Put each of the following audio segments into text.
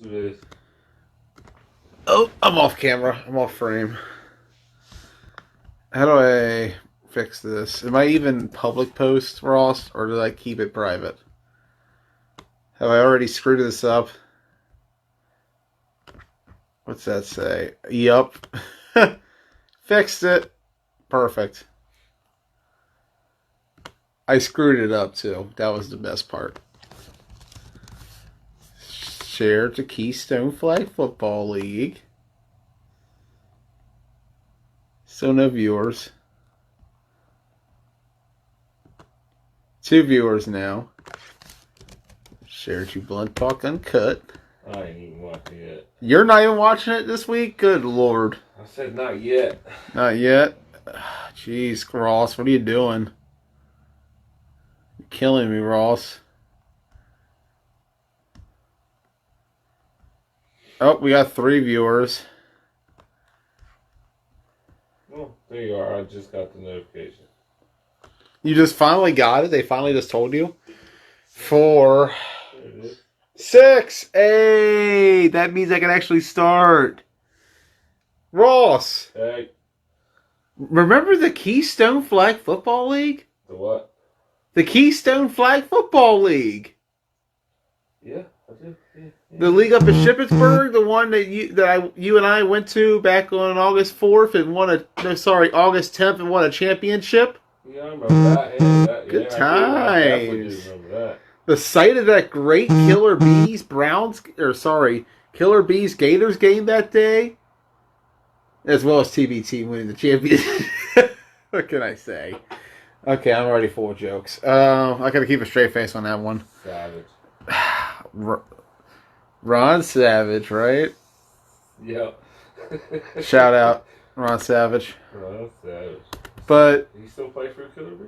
It is. Oh, I'm off camera. I'm off frame. How do I fix this? Am I even public post, Ross, or do I keep it private? Have I already screwed this up? What's that say? Yup. Fixed it. Perfect. I screwed it up too. That was the best part. Share to Keystone Flag Football League. Still no viewers. 2 viewers now. Share to Blunt Talk Uncut. I ain't even watching it. You're not even watching it this week? Good lord. I said not yet. Not yet? Jeez, Ross, what are you doing? You're killing me, Ross. Oh, we got 3 viewers. Oh, there you are. I just got the notification. You just finally got it? They finally just told you? 4. There it is. 6. Hey, that means I can actually start. Ross, Hey, remember the Keystone Flag Football League? the what? The Keystone Flag Football League. Yeah, I do. Yeah. The league up in Shippensburg, the one that you and I went to back on August 4th and August 10th and won a championship. Yeah, I remember that. Yeah, Good I definitely times. do remember that. The site of that great Killer Bees Killer Bees Gators game that day, as well as TBT winning the championship. What can I say? Okay, I'm already full of jokes. I gotta keep a straight face on that one. Savage. Ron Savage, right? Yep. Shout out, Ron Savage. Oh, that's savage. But Did he still play for Killer Bee?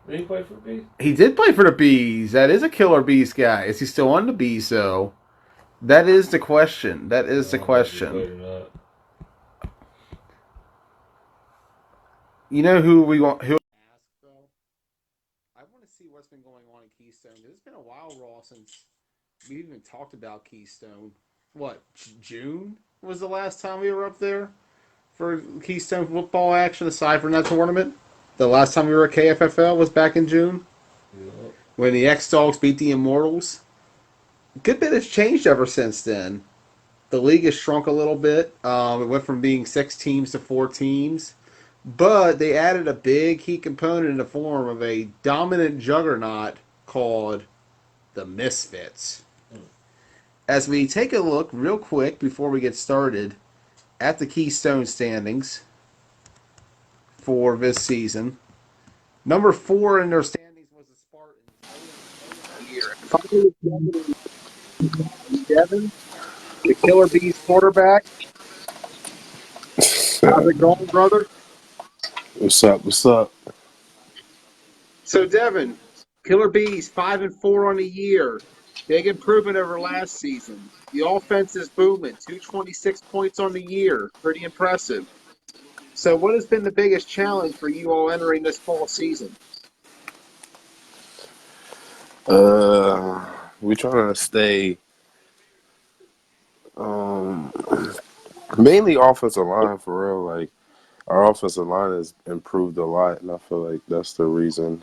Did he play for Bee? he did play for the Bees. That is a Killer Bees guy. Is he still on the Bees, though? That is the question. That is the question. You know who we want? Who? Ask though. I want to see what's been going on in Keystone. It's been a while, Raw, since we even talked about Keystone. What, June was the last time we were up there for Keystone football action, aside from that tournament? The last time we were at KFFL was back in June Yep. when the X Dogs beat the Immortals. A good bit has changed ever since then. The league has shrunk a little bit. It went from being 6 teams to 4 teams. But they added a big key component in the form of a dominant juggernaut called the Misfits. As we take a look real quick before we get started at the Keystone standings for this season, number 4 in their standings was the Spartans. Year. Finally, Devin, the Killer Bees quarterback. How's it going, brother? What's up? What's up? So, Devin, Killer Bees 5-4 on the year. Big improvement over last season. The offense is booming. 226 points on the year. Pretty impressive. So, what has been the biggest challenge for you all entering this fall season? We trying to stay um mainly offensive line for real. Like our offensive line has improved a lot, and I feel like that's the reason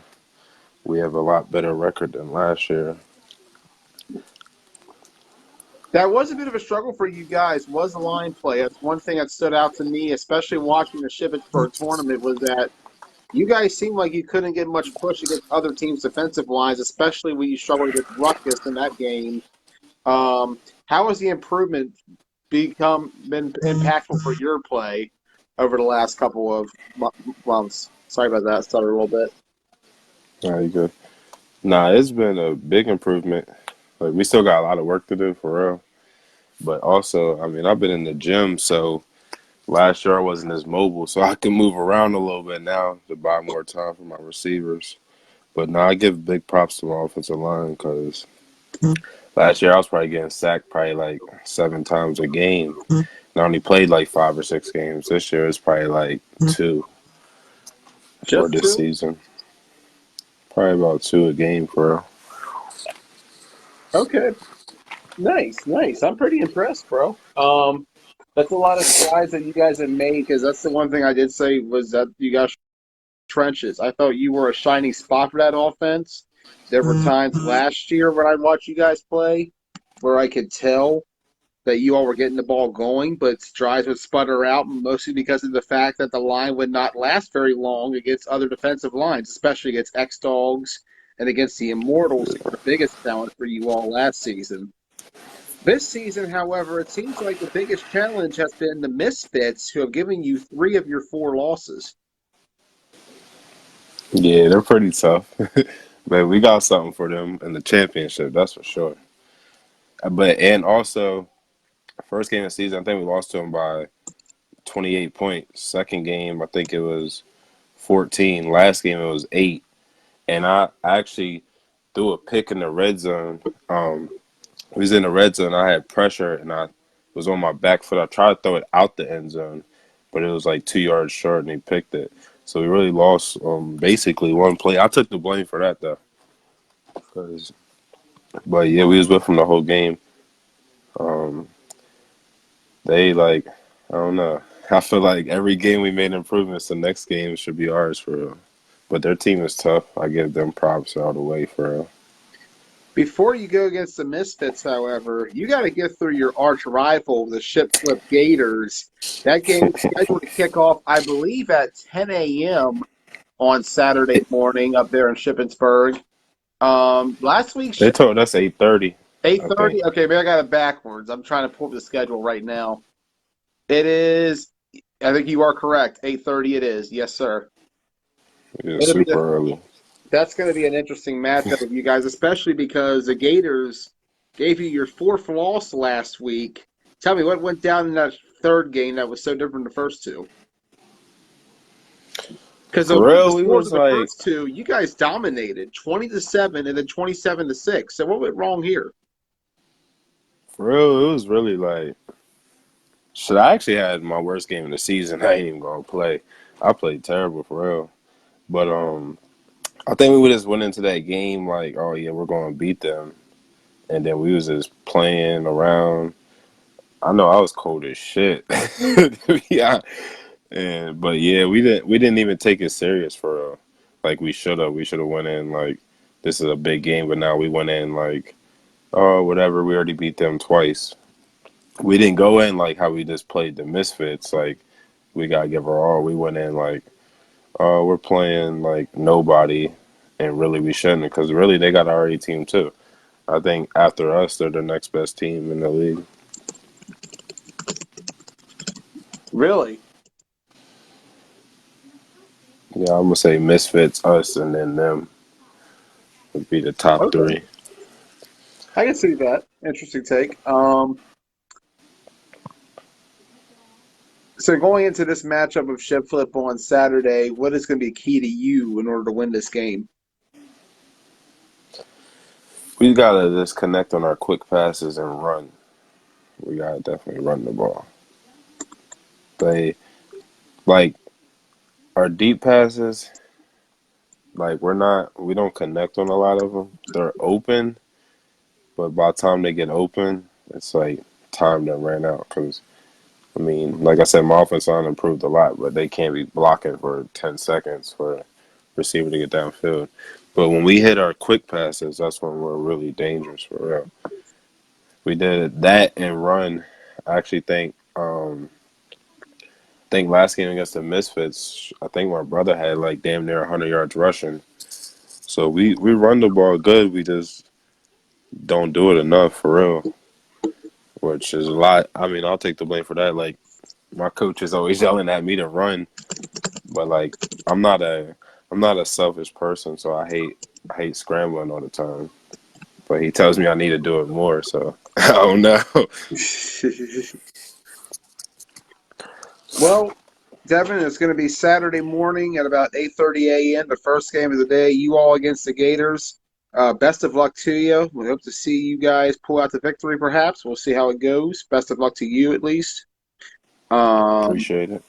we have a lot better record than last year. That was a bit of a struggle for you guys, was the line play. That's one thing that stood out to me, especially watching the Shippensburg tournament, was that you guys seemed like you couldn't get much push against other teams' defensive lines, especially when you struggled against Rutgers in that game. How has the improvement been impactful for your play over the last couple of months? Sorry about that. Stuttered a little bit. All right, good. Nah, it's been a big improvement. Like we still got a lot of work to do for real. But also, I mean, I've been in the gym, so last year I wasn't as mobile, so I can move around a little bit now to buy more time for my receivers. But now I give big props to my offensive line because last year I was probably getting sacked probably like 7 times a game. And I only played like 5 or 6 games. This year it's probably like 2 for Just this two? season. Probably about 2 a game for real. Okay. Nice, nice. I'm pretty impressed, bro. That's a lot of strides that you guys have made because that's the one thing I did say was that you guys trenches. I thought you were a shining spot for that offense. There were times last year when I watched you guys play where I could tell that you all were getting the ball going, but drives would sputter out, mostly because of the fact that the line would not last very long against other defensive lines, especially against X Dogs and against the Immortals, who were the biggest talent for you all last season. This season, however, it seems like the biggest challenge has been the Misfits, who have given you 3 of your 4 losses. Yeah, they're pretty tough. But we got something for them in the championship, that's for sure. But and also, first game of the season, I think we lost to them by 28 points. Second game, I think it was 14. Last game, it was 8. And I actually threw a pick in the red zone. We was in the red zone. I had pressure, and I was on my back foot. I tried to throw it out the end zone, but it was like 2 yards short, and he picked it. So we really lost basically one play. I took the blame for that, though. But, yeah, we was with them the whole game. Um, they, like, I don't know. I feel like every game we made improvements, the next game should be ours for real. But their team is tough. I give them props all the way for real. Before you go against the Misfits, however, you got to get through your arch rival, the Ship Flip Gators. That game is scheduled to kick off, I believe, at 10 a.m. on Saturday morning up there in Shippensburg. Last week, They told us 8:30, I think. 8:30. Okay, maybe I got it backwards. I'm trying to pull up the schedule right now. It is. I think you are correct. 8:30. It is. Yes, sir. It's It'll be super early. That's going to be an interesting matchup with you guys, especially because the Gators gave you your 4th loss last week. Tell me what went down in that third game that was so different from the first two. Because For those were the real, we scores was of the like, first two. You guys dominated 20-7 and then 27-6. So what went wrong here? for real, it was really like, shit, I actually had my worst game of the season. I ain't even gonna play. I played terrible for real. But I think we would just went into that game like, oh yeah, we're gonna beat them, and then we was just playing around. I know I was cold as shit. Yeah, and but yeah, we didn't even take it serious for real. Like we should have. We should have went in like this is a big game, but now we went in like oh whatever. We already beat them twice. We didn't go in like how we just played the Misfits. Like we gotta give our all. We went in like oh we're playing like nobody, and really we shouldn't because really they got our A team too. I think after us, they're the next best team in the league. Really? Yeah, I'm gonna say Misfits, us, and then them would be the top Okay. three. I can see that. Interesting take. So going into this matchup of Ship Flip on Saturday, what is going to be key to you in order to win this game? We gotta just connect on our quick passes and run. We gotta definitely run the ball. They like our deep passes. Like we don't connect on a lot of them. They're open, but by the time they get open, it's like time that ran out. Because I mean, like I said, my offense line improved a lot, but they can't be blocking for 10 seconds for a receiver to get downfield. But when we hit our quick passes, that's when we're really dangerous for real. We did that and run. I actually think last game against the Misfits, I think my brother had like damn near 100 yards rushing. So we run the ball good. We just don't do it enough for real, which is a lot. I mean, I'll take the blame for that. Like my coach is always yelling at me to run, but like I'm not a I'm not a selfish person, so I hate scrambling all the time. But he tells me I need to do it more, so I don't know. Well, Devin, it's going to be Saturday morning at about 8:30 a.m., the first game of the day. You all against the Gators. Best of luck to you. We hope to see you guys pull out the victory, perhaps. We'll see how it goes. Best of luck to you, at least. Um, Appreciate it.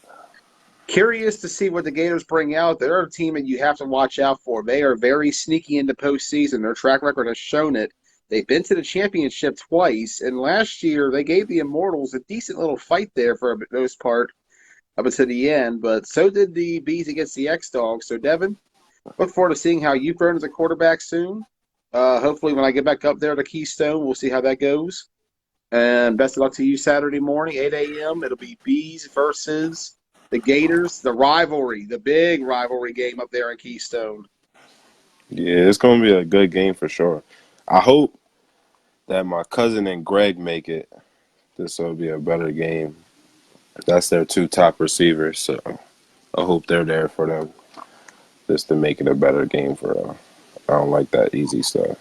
Curious to see what the Gators bring out. They're a team that you have to watch out for. They are very sneaky into postseason. Their track record has shown it. They've been to the championship twice, and last year they gave the Immortals a decent little fight there for the most part up until the end, but so did the Bees against the X-Dogs. So, Devin, look forward to seeing how you burn as a quarterback soon. Hopefully, when I get back up there to Keystone, we'll see how that goes. And best of luck to you Saturday morning, 8 a.m. It'll be Bees versus the Gators, the rivalry, the big rivalry game up there in Keystone. Yeah, it's gonna be a good game for sure. I hope that my cousin and Greg make it. This will be a better game. That's their two top receivers, so I hope they're there for them just to make it a better game for them. I don't like that easy stuff.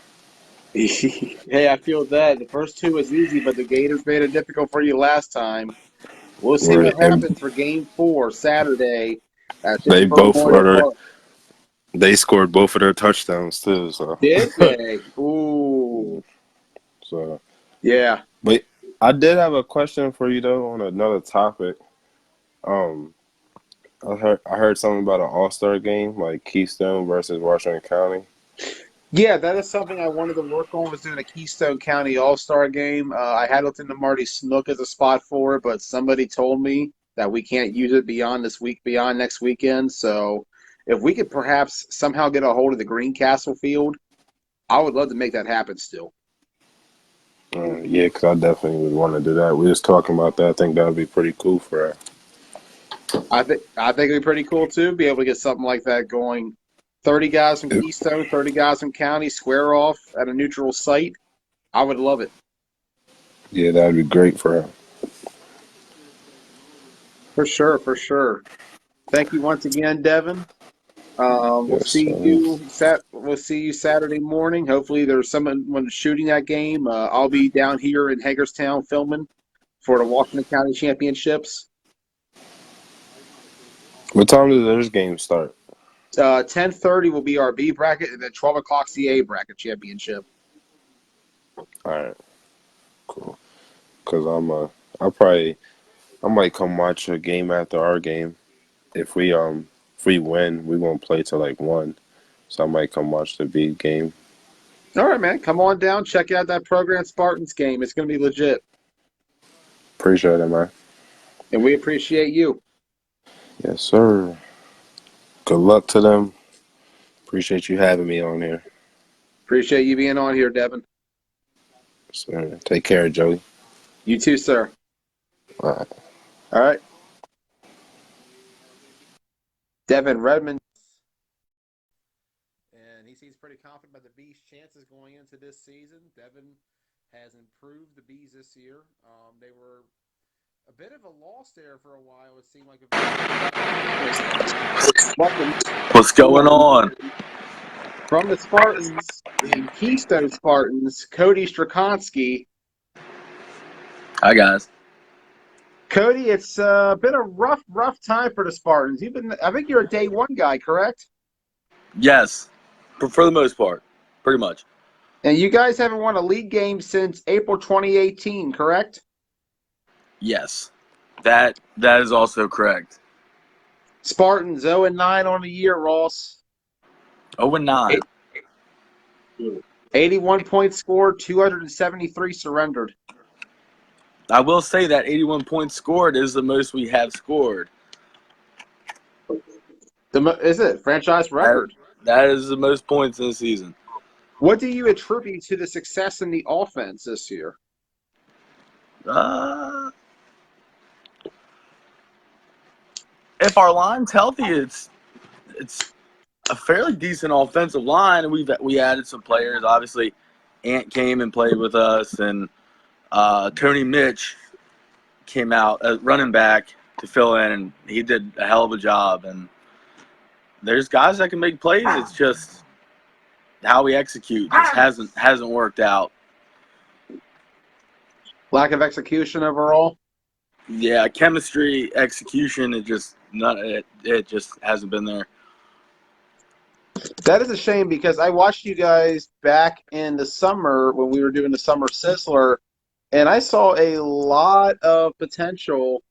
Hey, I feel that. The first two was easy, but the Gators made it difficult for you last time. We'll see what And happens for game 4 Saturday at they Shippensburg both Memorial are Park. they scored both of their touchdowns too. So, Did they? Ooh. so Yeah. but I did have a question for you though on another topic. Um, I heard something about an All-Star game like Keystone versus Washington County. Yeah, that is something I wanted to work on was doing a Keystone County All-Star game. I had looked into Marty Snook as a spot for it, but somebody told me that we can't use it beyond this week, beyond next weekend. So if we could perhaps somehow get a hold of the Greencastle field, I would love to make that happen still. Yeah, because I definitely would want to do that. We was talking about that. I think that would be pretty cool for us. I think it'd be pretty cool too, be able to get something like that going. 30 guys from Keystone, 30 guys from County, square off at a neutral site. I would love it. Yeah, that would be great for us. For sure, for sure. Thank you once again, Devin. We'll Yes, see you we'll see you Saturday morning. Hopefully there's someone shooting that game. I'll be down here in Hagerstown filming for the Washington County Championships. what time does this game start? 10:30 will be our B bracket, and then 12 o'clock's the A bracket championship. All right, cool. Because I might come watch a game after our game. If we win, we won't play till like 1. So I might come watch the B game. All right, man. Come on down. Check out that Program Spartans game. It's going to be legit. Appreciate it, man. And we appreciate you. Yes, sir. Good luck to them. Appreciate you having me on here. Appreciate you being on here, Devin. Sir. Take care, Joey. You too, sir. All right. All right. Devin Redmond. And he seems pretty confident about the Bees' chances going into this season. Devin has improved the Bees this year. They were a bit of a loss there for a while. It seemed like What's going on? from the Spartans, the Keystone Spartans, Cody Strakonsky. Hi, guys. Cody, it's been a rough time for the Spartans. I think you're a day one guy, correct? Yes, for the most part, pretty much. And you guys haven't won a league game since April 2018, correct? Yes, that is also correct. Spartans 0-9 on the year, Ross. 0-9. 81 points scored, 273 surrendered. I will say that 81 points scored is the most we have scored. Is it franchise record? That is the most points this season. What do you attribute to the success in the offense this year? If our line's healthy, it's a fairly decent offensive line, and we added some players. Obviously, Ant came and played with us, and Tony Mitch came out as running back to fill in, and he did a hell of a job. And there's guys that can make plays. It's just how we execute just hasn't worked out. Lack of execution overall? Yeah, chemistry, execution, it just hasn't been there. That is a shame because I watched you guys back in the summer when we were doing the Summer Sizzler, and I saw a lot of potential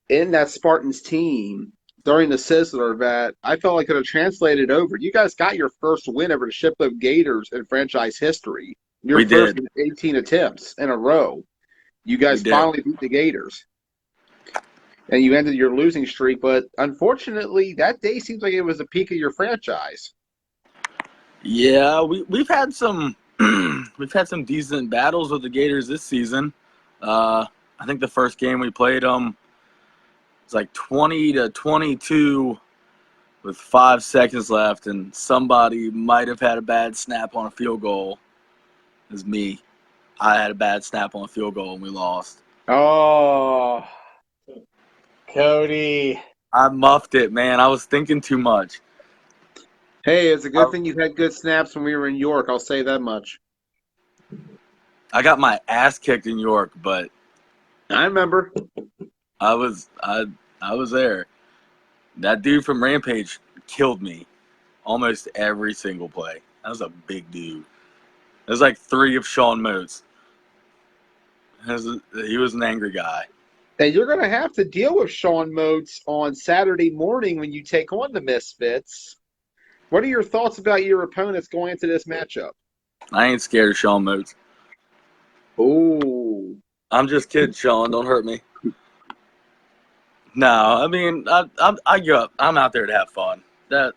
in that Spartans team during the Sizzler that I felt like could have translated over. You guys got your first win over the Shipley Gators in franchise history. Your We first did. 18 attempts in a row. You We guys did. finally beat the Gators. And you ended your losing streak, but unfortunately, that day seems like it was the peak of your franchise. Yeah, we've had some we've had some decent battles with the Gators this season. I think the first game we played them was like 20-22 with 5 seconds left, and somebody might have had a bad snap on a field goal. It was me. I had a bad snap on a field goal and we lost. Oh, Cody. I muffed it, man. I was thinking too much. Hey, it's a good thing you had good snaps when we were in York. I'll say that much. I got my ass kicked in York, but I remember. I was there. That dude from Rampage killed me almost every single play. That was a big dude. It was like 3 of Sean Moats. He was an angry guy. And you're going to have to deal with Sean Moats on Saturday morning when you take on the Misfits. What are your thoughts about your opponents going into this matchup? I ain't scared of Sean Moats. Oh. I'm just kidding, Sean. Don't hurt me. No, I mean, I go up. I'm out there to have fun. That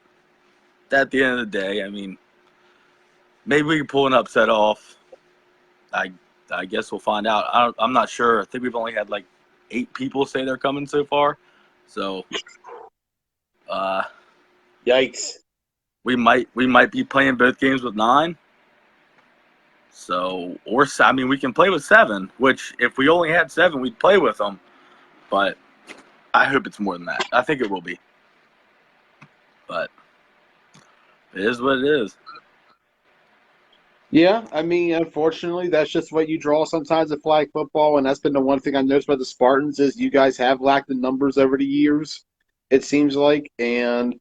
at the end of the day, I mean, maybe we can pull an upset off. I guess we'll find out. I'm not sure. I think we've only had like 8 people say they're coming so far. So, Yikes. we might be playing both games with 9. So, I mean, we can play with 7. Which, if we only had 7, we'd play with them. But I hope it's more than that. I think it will be. But it is what it is. Yeah, I mean, unfortunately, that's just what you draw sometimes in flag football, and that's been the one thing I noticed about the Spartans is you guys have lacked the numbers over the years, it seems like, and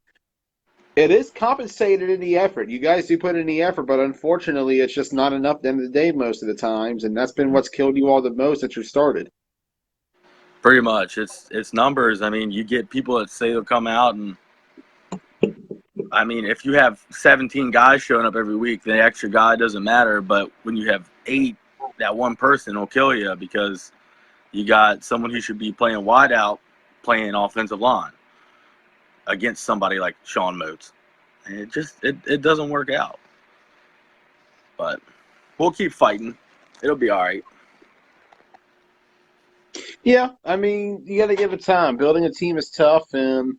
it is compensated in the effort. You guys do put in the effort, but unfortunately, it's just not enough at the end of the day most of the times, and that's been what's killed you all the most since you started. Pretty much. It's numbers. I mean, you get people that say they'll come out, and I mean, if you have 17 guys showing up every week, the extra guy doesn't matter. But when you have 8, that one person will kill you because you got someone who should be playing wide out, playing offensive line against somebody like Sean Moats. And it doesn't work out. But we'll keep fighting. It'll be all right. Yeah, I mean, you got to give it time. Building a team is tough, and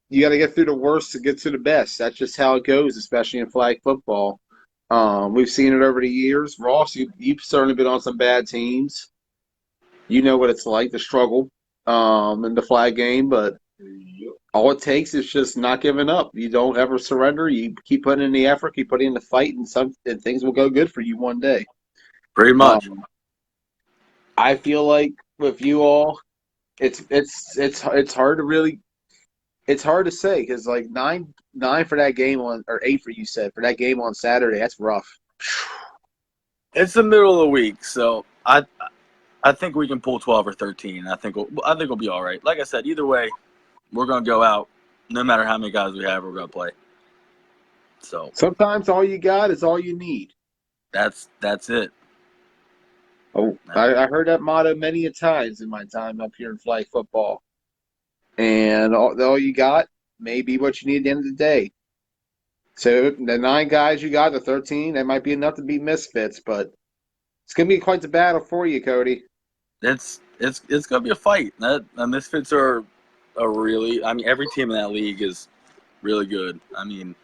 you got to get through the worst to get to the best. That's just how it goes, especially in flag football. We've seen it over the years. Ross, you've certainly been on some bad teams. You know what it's like to struggle in the flag game, but all it takes is just not giving up. You don't ever surrender. You keep putting in the effort, keep putting in the fight, and things will go good for you one day. Pretty much. I feel like with you all, it's hard to really. It's hard to say because like nine for that game on or 8 for you said for that game on Saturday. That's rough. It's the middle of the week, so I think we can pull 12 or 13. I think we'll be all right. Like I said, either way, we're gonna go out. No matter how many guys we have, we're gonna play. So Sometimes all you got is all you need. that's it. Oh, I heard that motto many a times in my time up here in flag football. And all you got may be what you need at the end of the day. So the 9 guys you got, the 13, that might be enough to beat Misfits, but it's gonna be quite the battle for you, Cody. It's gonna be a fight. The Misfits are really. I mean, every team in that league is really good. I mean,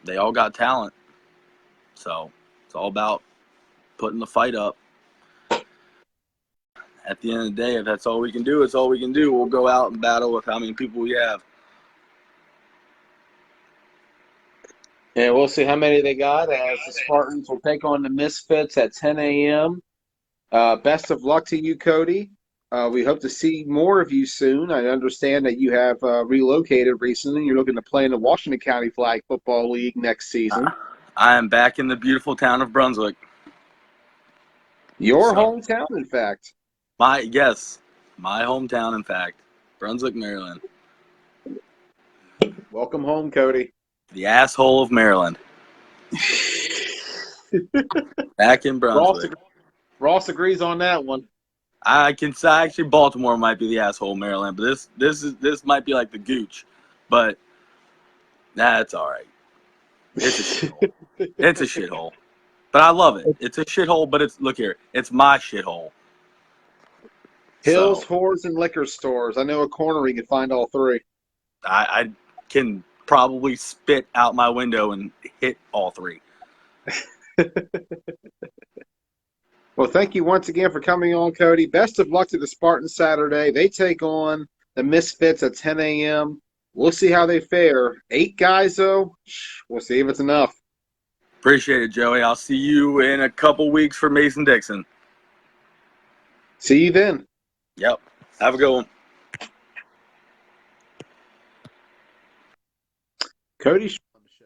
they all got talent. So it's all about putting the fight up. At the end of the day, if that's all we can do, it's all we can do. We'll go out and battle with how many people we have. And we'll see how many they got as the Spartans will take on the Misfits at 10 a.m. Best of luck to you, Cody. We hope to see more of you soon. I understand that you have relocated recently. You're looking to play in the Washington County Flag Football League next season. I am back in the beautiful town of Brunswick. Your hometown, in fact. My hometown, in fact. Brunswick, Maryland. Welcome home, Cody. The asshole of Maryland. Back in Brunswick. Ross agrees on that one. I can say actually Baltimore might be the asshole Maryland, but this might be like the gooch, but that's all right. It's a shithole. It's a shithole, but I love it. It's a shithole, but look here, it's my shithole. Hills, So whores, and liquor stores. I know a corner where you can find all three. I can probably spit out my window and hit all three. Well, thank you once again for coming on, Cody. Best of luck to the Spartans Saturday. They take on the Misfits at 10 a.m. We'll see how they fare. 8 guys, though. We'll see if it's enough. Appreciate it, Joey. I'll see you in a couple weeks for Mason-Dixon. See you then. Yep. Have a good one. Cody on the show.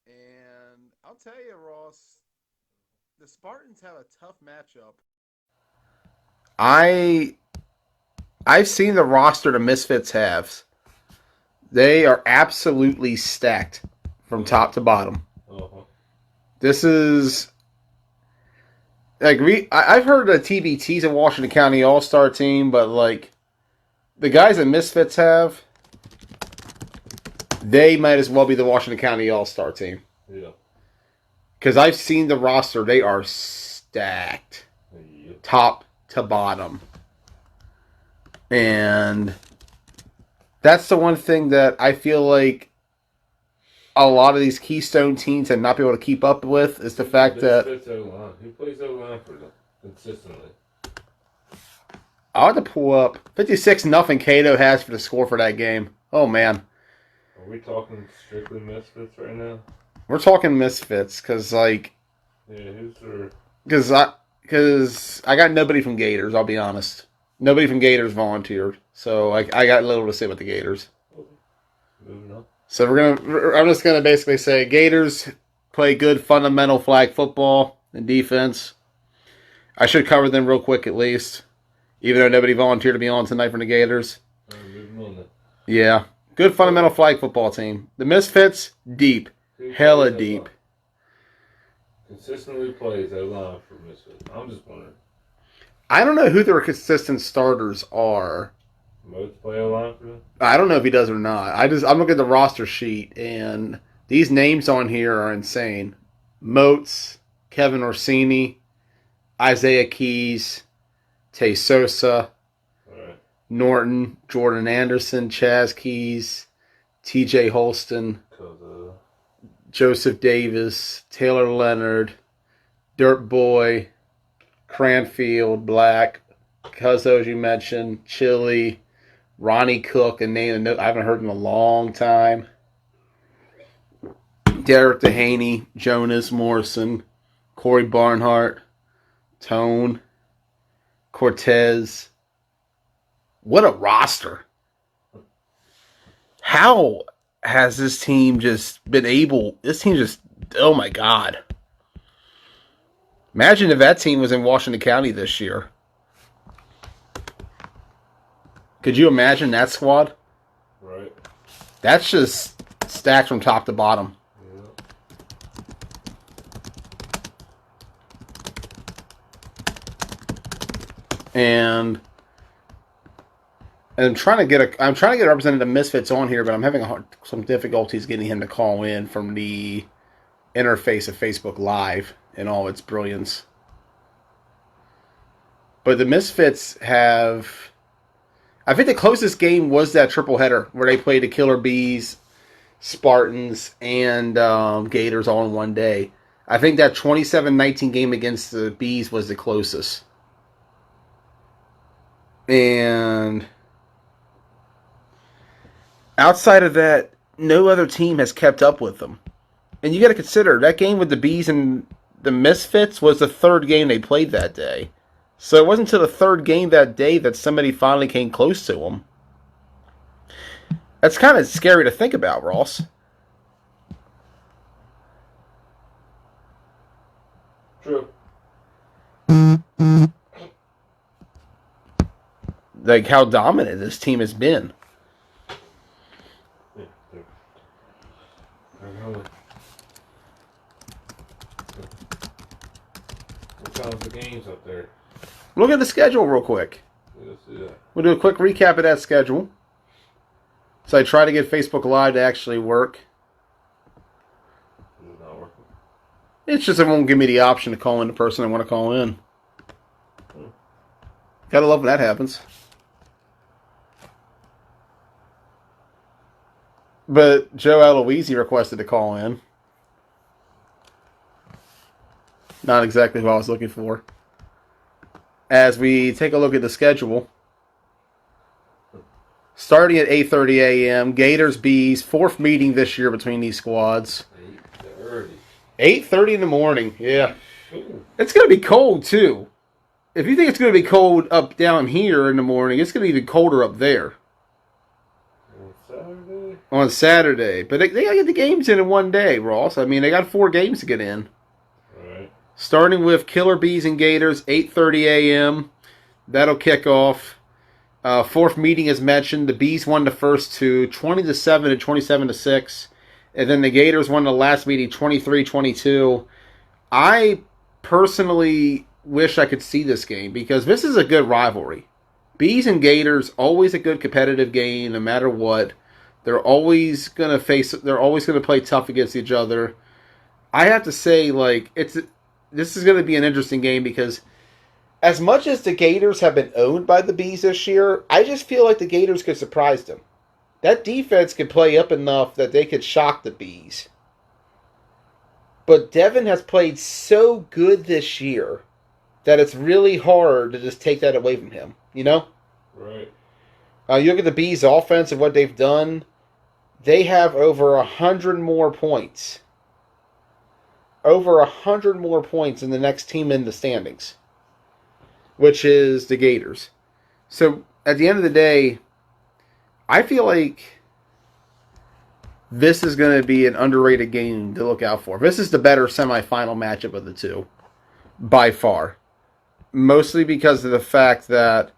And I'll tell you, Ross, the Spartans have a tough matchup. I've seen the roster the Misfits have. They are absolutely stacked from top to bottom. Uh-huh. This is like I've heard the TBT's a Washington County All-Star team, but like the guys that Misfits have, they might as well be the Washington County All-Star team. Yeah. Because I've seen the roster, they are stacked, top to bottom. And that's the one thing that I feel like a lot of these Keystone teams have not been able to keep up with is the fact that Who plays O-line for them consistently? I'll have to pull up 56-0 Cato has for the score for that game. Oh man. Are we talking strictly Misfits right now? We're talking Misfits because like Yeah, who's their... because I got nobody from Gators, I'll be honest. Nobody from Gators volunteered. So I got little to say with the Gators. Moving on. So I'm just gonna basically say Gators play good fundamental flag football and defense. I should cover them real quick at least, even though nobody volunteered to be on tonight from the Gators. Moving on then. Yeah, good fundamental flag football team. The Misfits deep, hella deep. Consistently plays O-line for Misfits. I'm just wondering. I don't know who their consistent starters are. Moats play O-line for them? I don't know if he does or not. I'm looking at the roster sheet, and these names on here are insane. Moats, Kevin Orsini, Isaiah Keys, Tay Sosa, Right. Norton, Jordan Anderson, Chaz Keys, TJ Holston, Joseph Davis, Taylor Leonard, Dirt Boy, Cranfield, Black, Cuzzo, as you mentioned, Chili, Ronnie Cook, and name I haven't heard in a long time. Derek Dehaney, Jonas Morrison, Corey Barnhart, Tone, Cortez. What a roster. How has this team just been able... This team just... Oh, my God. Imagine if that team was in Washington County this year. Could you imagine that squad? Right. That's just stacked from top to bottom. And I'm trying to get a representative Misfits on here, but I'm having some difficulties getting him to call in from the interface of Facebook Live in all its brilliance. But the Misfits have... I think the closest game was that triple header where they played the Killer Bees, Spartans, and Gators all in one day. I think that 27-19 game against the Bees was the closest. And outside of that, no other team has kept up with them. And you got to consider, that game with the Bees and the Misfits was the third game they played that day. So it wasn't until the third game that day that somebody finally came close to them. That's kind of scary to think about, Ross. True. Like how dominant this team has been. Yeah, games up there. Look at the schedule real quick. Let's do that. We'll do a quick recap of that schedule. So I try to get Facebook Live to actually work. It's not working. It's just it won't give me the option to call in the person I want to call in. Gotta love when that happens. But Joe Aloisi requested to call in. Not exactly who I was looking for. As we take a look at the schedule, starting at 8:30 a.m., Gators Bees, fourth meeting this year between these squads. 8:30. 8:30 in the morning. Yeah, Ooh. it's gonna be cold too. If you think it's gonna be cold up down here in the morning, it's gonna be even colder up there On Saturday? on Saturday. But they gotta get the games in one day, Ross. I mean, they got 4 games to get in. Right. Starting with Killer Bees and Gators, 8:30 a.m. That'll kick off. Fourth meeting, as mentioned, the Bees won the first two, 20-7 and 27-6. And then the Gators won the last meeting, 23-22. I personally wish I could see this game because this is a good rivalry. Bees and Gators, always a good competitive game no matter what. They're always going to play tough against each other. I have to say, like, this is going to be an interesting game because as much as the Gators have been owned by the Bees this year, I just feel like the Gators could surprise them. That defense could play up enough that they could shock the Bees. But Devin has played so good this year that it's really hard to just take that away from him, you know? Right. You look at the Bees' offense and what they've done. They have over 100 more points. Over 100 more points than the next team in the standings, which is the Gators. So, at the end of the day, I feel like this is going to be an underrated game to look out for. This is the better semifinal matchup of the two, by far. Mostly because of the fact that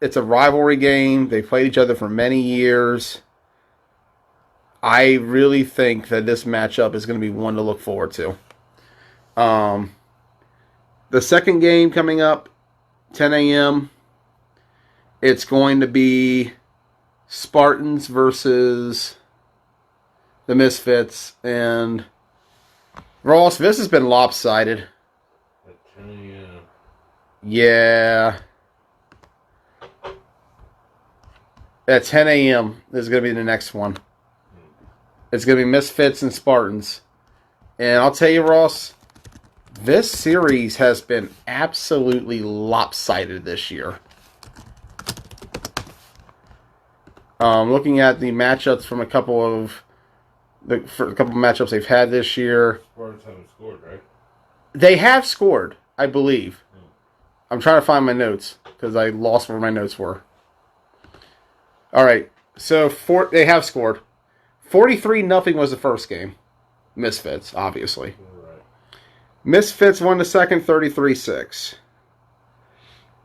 it's a rivalry game. They played each other for many years. I really think that this matchup is going to be one to look forward to. The second game coming up, 10 a.m., it's going to be Spartans versus the Misfits. And Ross, this has been lopsided. At 10 a.m. Yeah. At 10 a.m. is going to be the next one. It's going to be Misfits and Spartans. And I'll tell you, Ross, this series has been absolutely lopsided this year. Looking at the matchups from a couple of matchups they've had this year, Spartans haven't scored, right? they have scored, I believe. I'm trying to find my notes because I lost where my notes were. All right, so they have scored. 43-0 was the first game. Misfits, obviously. Right. Misfits won the second 33-6.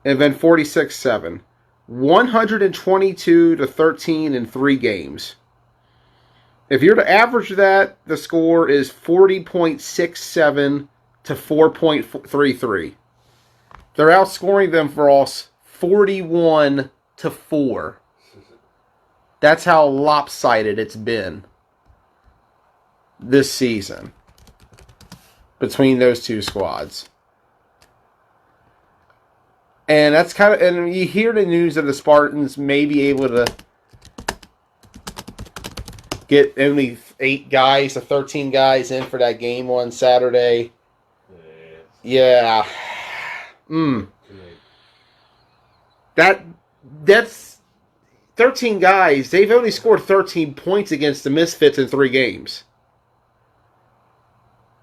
And then 46-7. 122-13 in 3 games. If you're to average that, the score is 40.67 to 4.33. They're outscoring them for us 41-4. That's how lopsided it's been this season between those two squads. And that's kind of, and you hear the news that the Spartans may be able to get only 8 guys to 13 guys in for that game on Saturday. Yeah. That's 13 guys. They've only scored 13 points against the Misfits in 3 games.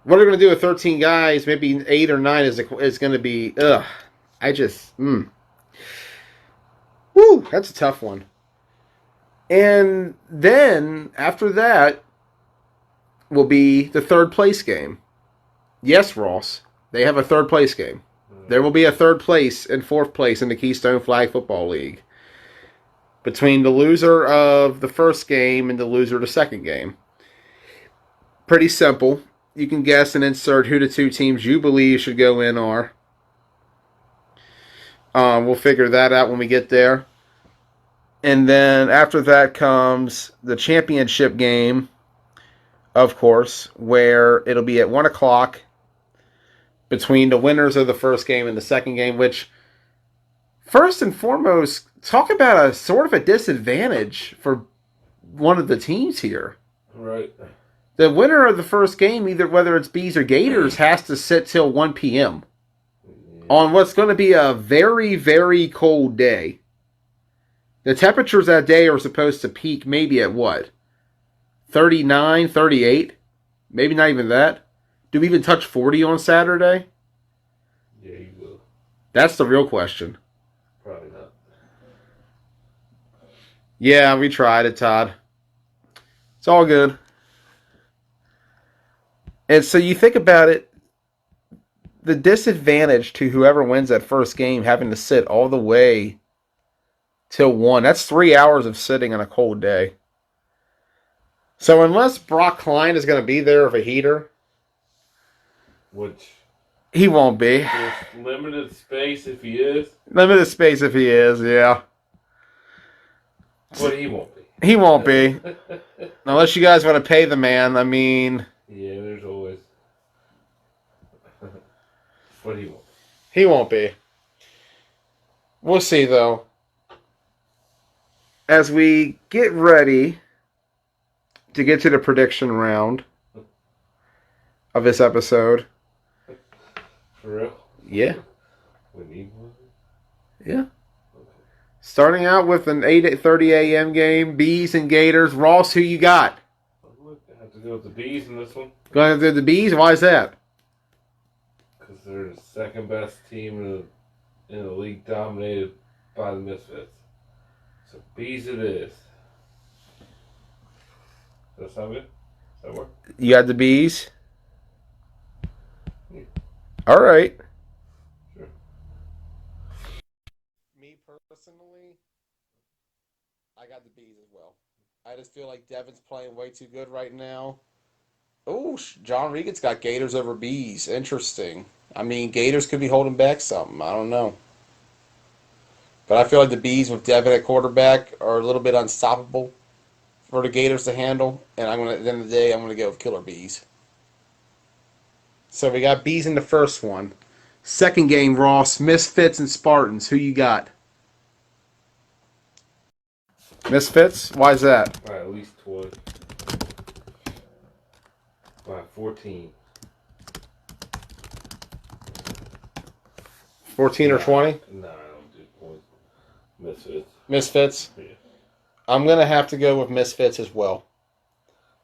What are they going to do with 13 guys? Maybe 8 or 9 is going to be, Woo, that's a tough one. And then, after that, will be the third place game. Yes, Ross, they have a third place game. There will be a third place and fourth place in the Keystone Flag Football League between the loser of the first game and the loser of the second game. Pretty simple. You can guess and insert who the 2 teams you believe should go in are. We'll figure that out when we get there. And then after that comes the championship game, of course, where it'll be at 1 o'clock between the winners of the first game and the second game, which, first and foremost, talk about a sort of a disadvantage for one of the teams here. Right. The winner of the first game, either whether it's Bees or Gators, has to sit till 1 p.m. on what's going to be a very, very cold day. The temperatures that day are supposed to peak maybe at what? 39, 38? Maybe not even that. Do we even touch 40 on Saturday? Yeah, you will. That's the real question. Probably not. Yeah, we tried it, Todd. It's all good. And so you think about it, the disadvantage to whoever wins that first game having to sit all the way till 1, that's 3 hours of sitting on a cold day. So unless Brock Klein is going to be there with a heater, Which he won't be. there's limited space if he is, Limited space if he is, yeah. but he won't be. He won't be. Unless you guys want to pay the man, I mean, Yeah, there's always. But he won't. he won't be. We'll see, though. As we get ready to get to the prediction round of this episode. For real? Yeah. We need one? Yeah. Starting out with an 8:30 a.m. game, Bees and Gators. Ross, who you got? I have to go with the Bees in this one. Going to the Bees? Why is that? Because they're the second best team in the league, dominated by the Misfits. So Bees it is. Does that sound good? Does that work? You got the Bees? Yeah. All right. Sure. Me personally, I got the Bees as well. I just feel like Devin's playing way too good right now. Oh, John Regan's got Gators over Bees. Interesting. I mean, Gators could be holding back something. I don't know. But I feel like the Bees with Devin at quarterback are a little bit unstoppable for the Gators to handle. And at the end of the day, I'm gonna go with Killer Bees. So we got Bees in the first one. Second game, Ross, Misfits and Spartans. Who you got? Misfits? Why is that? By at least 20. By 14. 14 or 20? No, I don't do points. Misfits. Misfits? Yeah. I'm going to have to go with Misfits as well.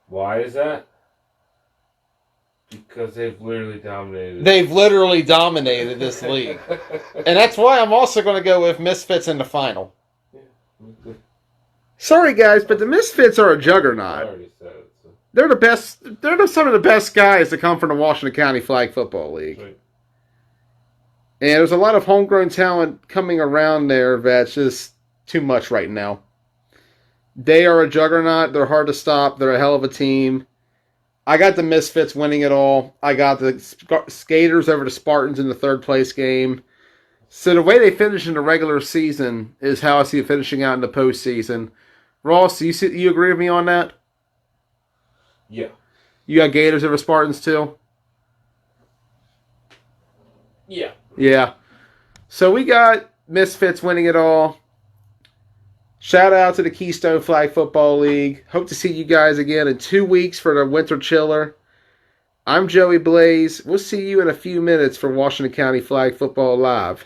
Why is that? Because they've literally dominated. They've literally dominated this league. And that's why I'm also going to go with Misfits in the final. Yeah. Sorry, guys, but the Misfits are a I juggernaut. already said it. So. They're the best. They're some of the best guys to come from the Washington County Flag Football League. Right. And there's a lot of homegrown talent coming around there that's just too much right now. They are a juggernaut. They're hard to stop. They're a hell of a team. I got the Misfits winning it all. I got the Skaters over the Spartans in the third place game. So the way they finish in the regular season is how I see it finishing out in the postseason. Ross, you agree with me on that? Yeah. You got Gators over Spartans too? Yeah. Yeah. So we got Misfits winning it all. Shout out to the Keystone Flag Football League. Hope to see you guys again in 2 weeks for the Winter Chiller. I'm Joey Blaze. We'll see you in a few minutes for Washington County Flag Football Live.